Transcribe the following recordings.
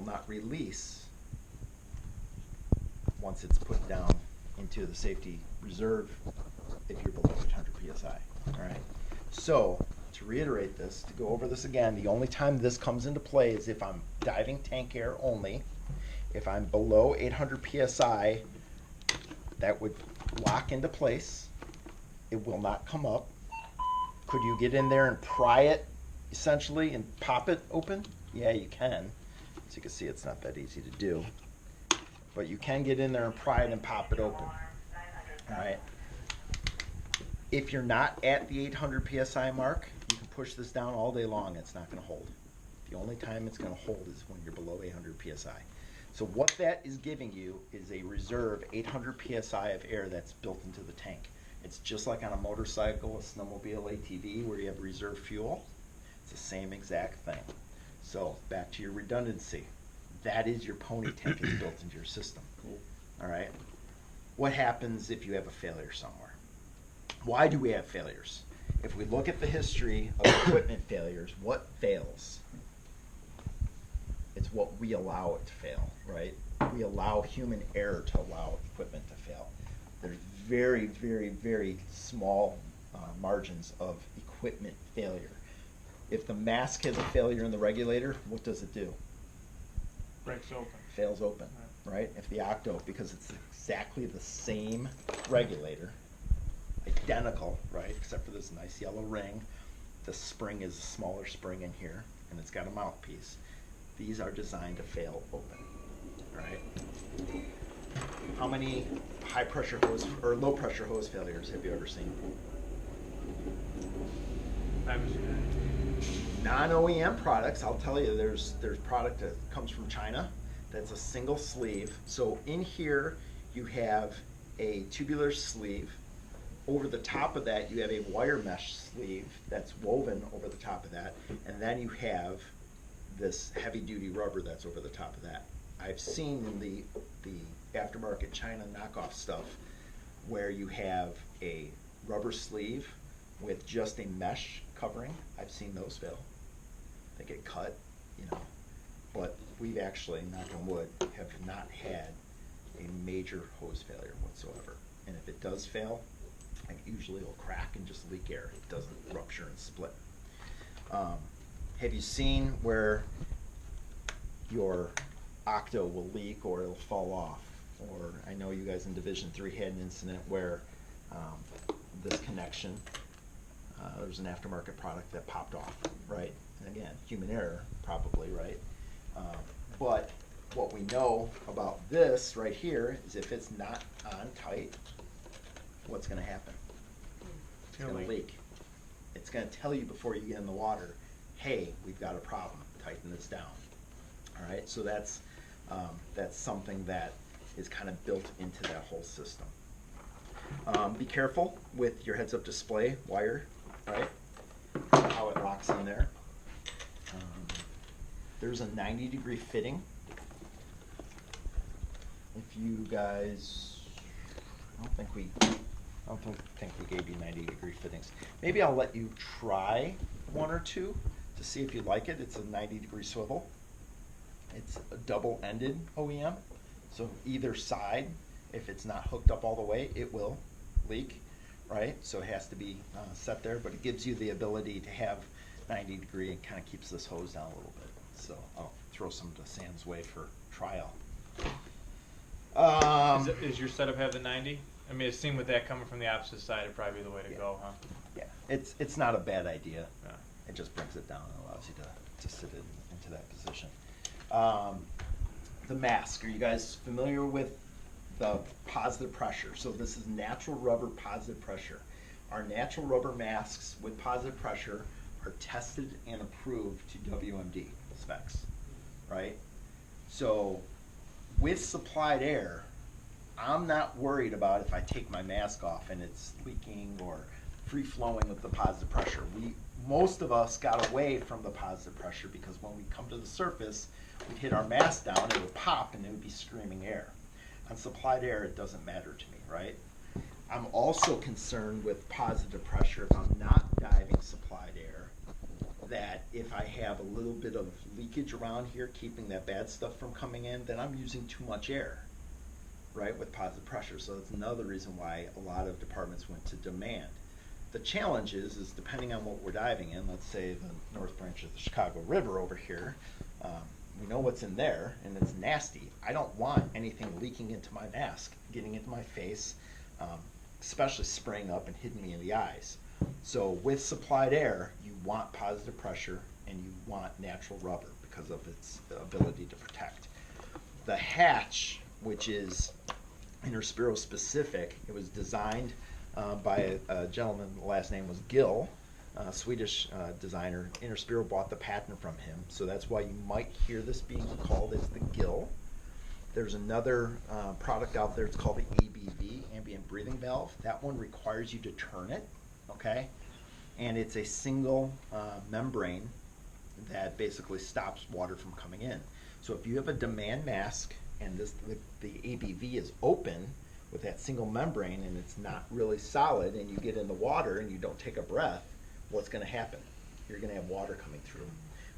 will not release once it's put down into the safety reserve if you're below 800 psi. All right. So to reiterate this, to go over this again, the only time this comes into play is if I'm diving tank air only. If I'm below 800 psi, that would lock into place. It will not come up. Could you get in there and pry it, essentially, and pop it open? Yeah, you can. As you can see, it's not that easy to do. But you can get in there and pry it and pop it open. All right. If you're not at the 800 psi mark, you can push this down all day long. It's not going to hold. The only time it's going to hold is when you're below 800 psi. So what that is giving you is a reserve 800 psi of air that's built into the tank. It's just like on a motorcycle, a snowmobile, ATV, where you have reserve fuel. It's the same exact thing. So back to your redundancy. That is your pony tank. It's built into your system. Cool. All right. What happens if you have a failure somewhere? Why do we have failures? If we look at the history of equipment failures, what fails? It's what we allow it to fail, right? We allow human error to allow equipment to fail. There's very, very, very small margins of equipment failure. If the mask has a failure in the regulator, what does it do? Breaks open. Fails open, right? If the octo, because it's exactly the same regulator, identical, right? Except for this nice yellow ring. The spring is a smaller spring in here, and it's got a mouthpiece. These are designed to fail open, right? How many high pressure hose or low pressure hose failures have you ever seen? I haven't seen that. Non-OEM products, I'll tell you, there's product that comes from China that's a single sleeve. So in here you have a tubular sleeve. Over the top of that you have a wire mesh sleeve that's woven over the top of that, and then you have this heavy duty rubber that's over the top of that. I've seen in the aftermarket China knockoff stuff where you have a rubber sleeve with just a mesh covering. I've seen those fail. They get cut, you know. But we've actually, knock on wood, have not had a major hose failure whatsoever. And if it does fail, usually it'll crack and just leak air. It doesn't rupture and split. Have you seen where your octo will leak or it'll fall off? Or I know you guys in Division 3 had an incident where this connection, there was an aftermarket product that popped off, right? And again, human error probably, right? But what we know about this right here is if it's not on tight, what's going to happen? It's going to leak. It's going to tell you before you get in the water, hey, we've got a problem, tighten this down. All right, so that's something that is kind of built into that whole system. Be careful with your heads-up display wire, right? How it locks in there. There's a 90-degree fitting. If you guys, I don't think we gave you 90-degree fittings. Maybe I'll let you try one or two to see if you like it. It's a 90-degree swivel. It's a double-ended OEM, so either side, if it's not hooked up all the way, it will leak, right? So it has to be set there, but it gives you the ability to have 90-degree and kind of keeps this hose down a little bit. So I'll throw some to Sam's way for trial. Is your setup have the 90? I mean, it seemed with that coming from the opposite side, it'd probably be the way to go, huh? Yeah, it's not a bad idea. Yeah. It just brings it down and allows you to sit it into that position. The mask, are you guys familiar with the positive pressure? So this is natural rubber positive pressure. Our natural rubber masks with positive pressure are tested and approved to WMD specs, right? So with supplied air, I'm not worried about if I take my mask off and it's leaking or free flowing with the positive pressure. Most of us got away from the positive pressure because when we come to the surface, we'd hit our mask down, it would pop and it would be screaming air. On supplied air, it doesn't matter to me, right? I'm also concerned with positive pressure if I'm not diving supplied air that if I have a little bit of leakage around here, keeping that bad stuff from coming in, then I'm using too much air, right, with positive pressure. So that's another reason why a lot of departments went to demand. The challenge is depending on what we're diving in, let's say the North Branch of the Chicago River over here, we know what's in there, and it's nasty. I don't want anything leaking into my mask, getting into my face, especially spraying up and hitting me in the eyes. So with supplied air, you want positive pressure and you want natural rubber because of its ability to protect. The hatch, which is Interspiro specific, it was designed by a gentleman, the last name was Gill, Swedish designer. Interspiro bought the patent from him, so that's why you might hear this being called as the Gill. There's another product out there, it's called the ABV, ambient breathing valve. That one requires you to turn it, okay? And it's a single membrane that basically stops water from coming in. So if you have a demand mask and the ABV is open with that single membrane and it's not really solid and you get in the water and you don't take a breath, what's going to happen? You're going to have water coming through.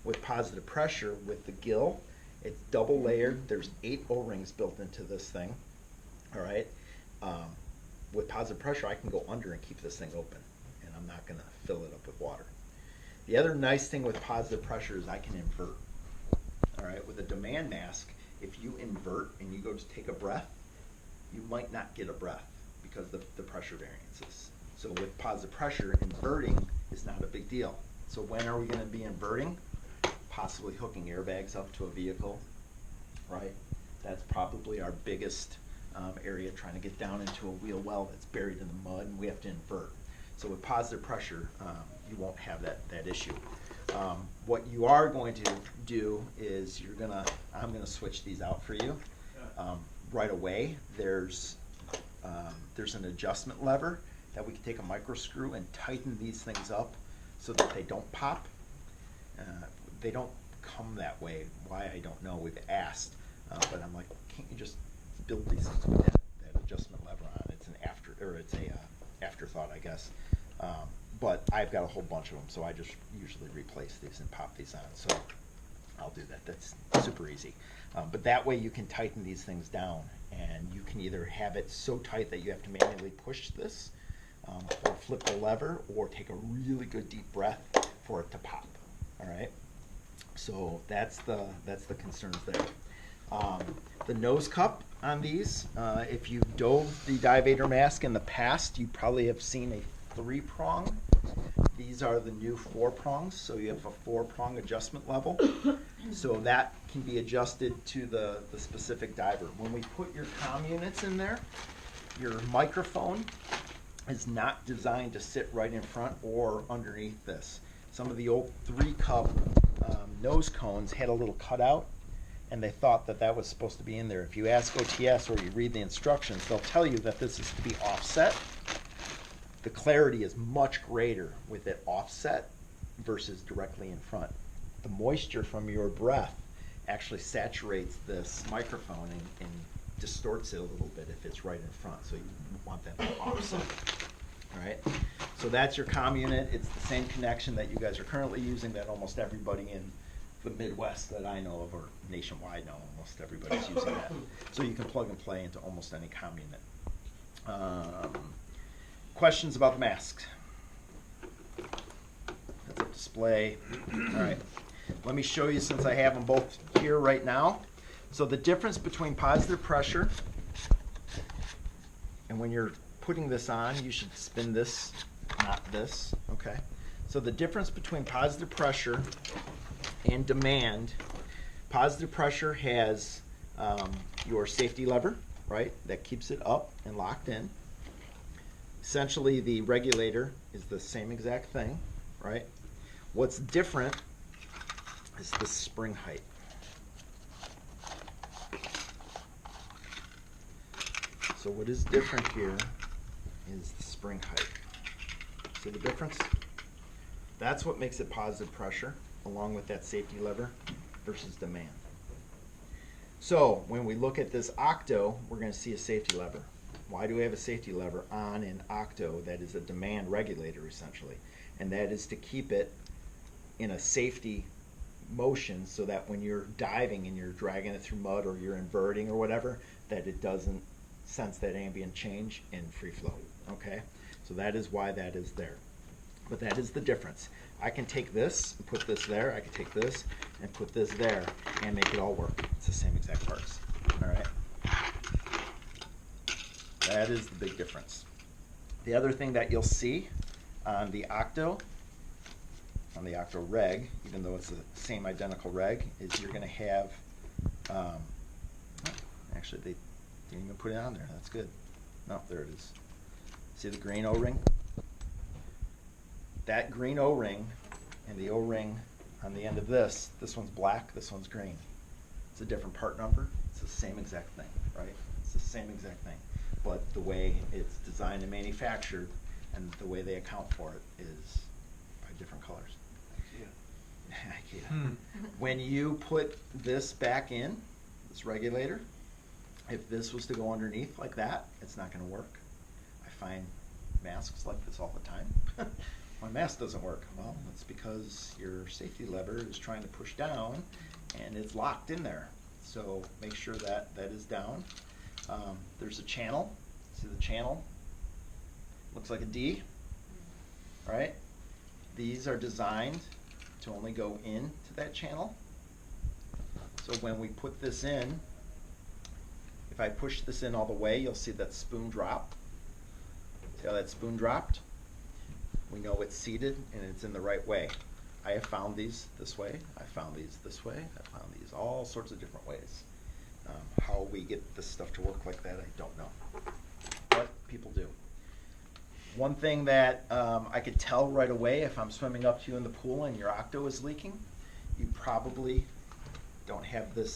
With positive pressure, with the Gill, it's double layered. There's 8 O-rings built into this thing, all right? With positive pressure, I can go under and keep this thing open, and I'm not going to fill it up with water. The other nice thing with positive pressure is I can invert, all right? With a demand mask, if you invert and you go to take a breath, you might not get a breath because of the pressure variances. So with positive pressure, inverting is not a big deal. So when are we going to be inverting? Possibly hooking airbags up to a vehicle, right? That's probably our biggest area, trying to get down into a wheel well that's buried in the mud and we have to invert. So with positive pressure, you won't have that issue. What you are going to do is I'm gonna switch these out for you. Right away, there's an adjustment lever that we can take a micro screw and tighten these things up so that they don't pop. They don't come that way. Why, I don't know. We've asked, but I'm like, can't you just build these things with that adjustment lever on? It's a afterthought, I guess. But I've got a whole bunch of them, so I just usually replace these and pop these on. So I'll do that. That's super easy. But that way you can tighten these things down, and you can either have it so tight that you have to manually push this, or flip the lever, or take a really good deep breath for it to pop. All right. So that's the concerns there. The nose cup on these, if you've dove the Divator mask in the past, you probably have seen a 3-prong. These are the new 4 prongs, so you have a 4-prong adjustment level. So that can be adjusted to the specific diver. When we put your comm units in there, your microphone is not designed to sit right in front or underneath this. Some of the old 3-cup nose cones had a little cutout, and they thought that was supposed to be in there. If you ask OTS or you read the instructions, they'll tell you that this is to be offset. The clarity is much greater with it offset versus directly in front. The moisture from your breath actually saturates this microphone and distorts it a little bit if it's right in front, so you want that to offset. All right, so that's your comm unit. It's the same connection that you guys are currently using, that almost everybody in the Midwest that I know of, or nationwide know, almost everybody's using that. So you can plug and play into almost any comm unit. Questions about the masks? That's up display. All right, let me show you, since I have them both here right now. So the difference between positive pressure, and when you're putting this on, you should spin this, not this, okay? So the difference between positive pressure and demand, positive pressure has your safety lever, right? That keeps it up and locked in. Essentially, the regulator is the same exact thing, right? What's different is the spring height. So what is different here is the spring height. See the difference? That's what makes it positive pressure, along with that safety lever, versus demand. So when we look at this octo, we're going to see a safety lever. Why do we have a safety lever on an octo that is a demand regulator, essentially? And that is to keep it in a safety motion so that when you're diving and you're dragging it through mud or you're inverting or whatever, that it doesn't sense that ambient change in free flow. Okay, so that is why that is there. But that is the difference. I can take this and put this there. I can take this and put this there and make it all work. It's the same exact parts. All right. That is the big difference. The other thing that you'll see on the Octo Reg, even though it's the same identical reg, is you're going to have, actually they didn't even put it on there. That's good. No, there it is. See the green O-ring? That green O-ring and the O-ring on the end of this one's black, this one's green. It's a different part number. It's the same exact thing, right? It's the same exact thing. But the way it's designed and manufactured and the way they account for it is by different colors. Yeah. When you put this back in, this regulator, if this was to go underneath like that, it's not going to work. I find masks like this all the time. My mask doesn't work. Well, it's because your safety lever is trying to push down and it's locked in there. So make sure that that is down. There's a channel. See the channel? Looks like a D, right? These are designed to only go into that channel. So when we put this in, if I push this in all the way, you'll see that spoon drop. See how that spoon dropped? We know it's seated and it's in the right way. I have found these this way. I found these this way. I found these all sorts of different ways. How we get this stuff to work like that, I don't know. But people do. One thing that I could tell right away if I'm swimming up to you in the pool and your Octo is leaking, you probably don't have this